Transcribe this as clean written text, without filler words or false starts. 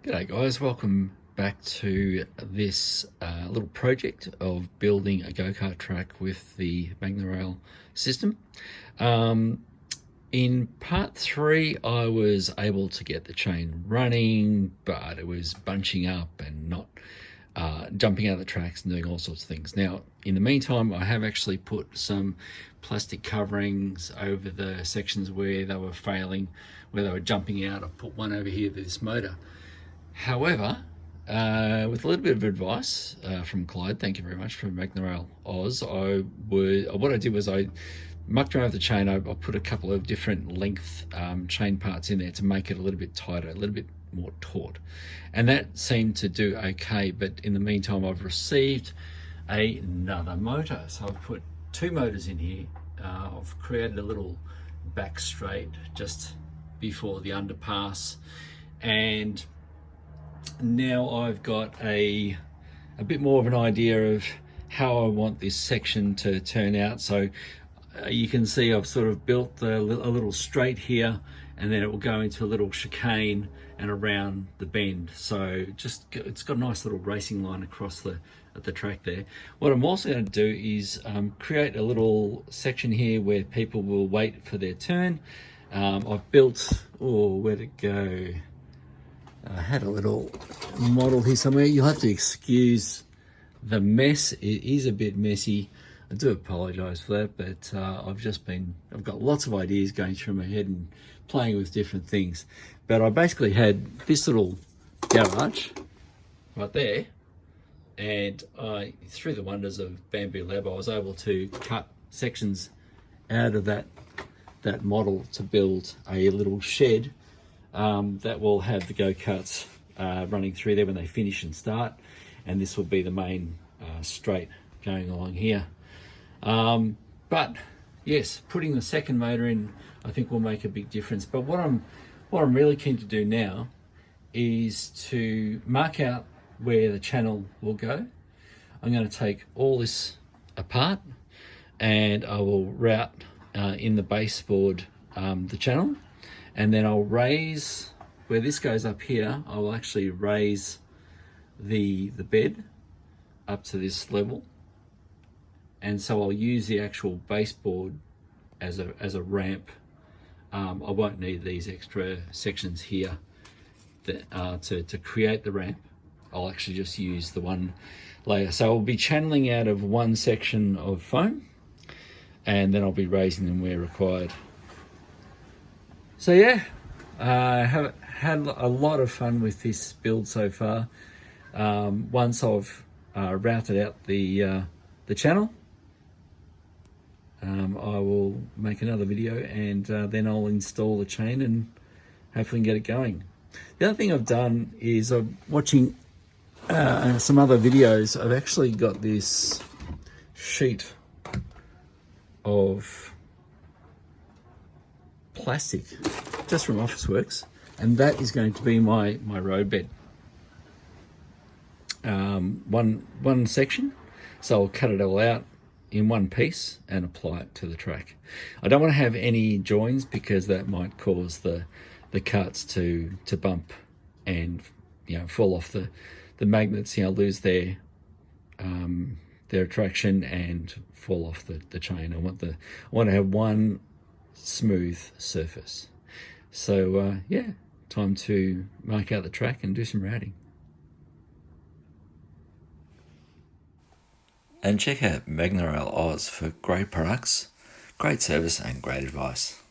G'day guys, welcome back to this little project of building a go-kart track with the Magnorail system. In part 3 I was able to get the chain running, but it was bunching up and not jumping out of the tracks and doing all sorts of things. Now in the meantime I have actually put some plastic coverings over the sections where they were failing, where they were jumping out. I've put one over here with this motor. However, with a little bit of advice from Clyde, thank you very much, from Magnorail Oz, what I did was I mucked around with the chain. I put a couple of different length chain parts in there to make it a little bit tighter, a little bit more taut. And that seemed to do okay, but in the meantime I've received another motor. So I've put two motors in here. I've created a little back straight just before the underpass, and now I've got a bit more of an idea of how I want this section to turn out. So you can see I've sort of built a little straight here, and then it will go into a little chicane and around the bend. So it's got a nice little racing line across the track there. What I'm also going to do is create a little section here where people will wait for their turn. I've built, where'd it go? I had a little model here somewhere. You'll have to excuse the mess. It is a bit messy. I do apologize for that, but I've got lots of ideas going through my head and playing with different things. But I basically had this little garage right there, and through the wonders of Bamboo Lab, I was able to cut sections out of that model to build a little shed that will have the go-karts running through there when they finish and start, and this will be the main straight going along here. But yes, putting the second motor in I think will make a big difference. But what I'm really keen to do now is to mark out where the channel will go. I'm going to take all this apart and I will route in the baseboard the channel. And then I'll raise, where this goes up here, I will actually raise the bed up to this level. And so I'll use the actual baseboard as a ramp. I won't need these extra sections here to create the ramp. I'll actually just use the one layer. So I'll be channeling out of one section of foam, and then I'll be raising them where required. So yeah, I have had a lot of fun with this build so far. Once I've routed out the channel, I will make another video, and then I'll install the chain and hopefully get it going. The other thing I've done is I'm watching some other videos. I've actually got this sheet of plastic just from Officeworks, and that is going to be my road bed. One section, so I'll cut it all out in one piece and apply it to the track. I don't want to have any joins because that might cause the cuts to bump and fall off the magnets, lose their attraction and fall off the chain. I want to have one smooth surface. So yeah, time to mark out the track and do some routing. And check out Magnorail Oz for great products, great service and great advice.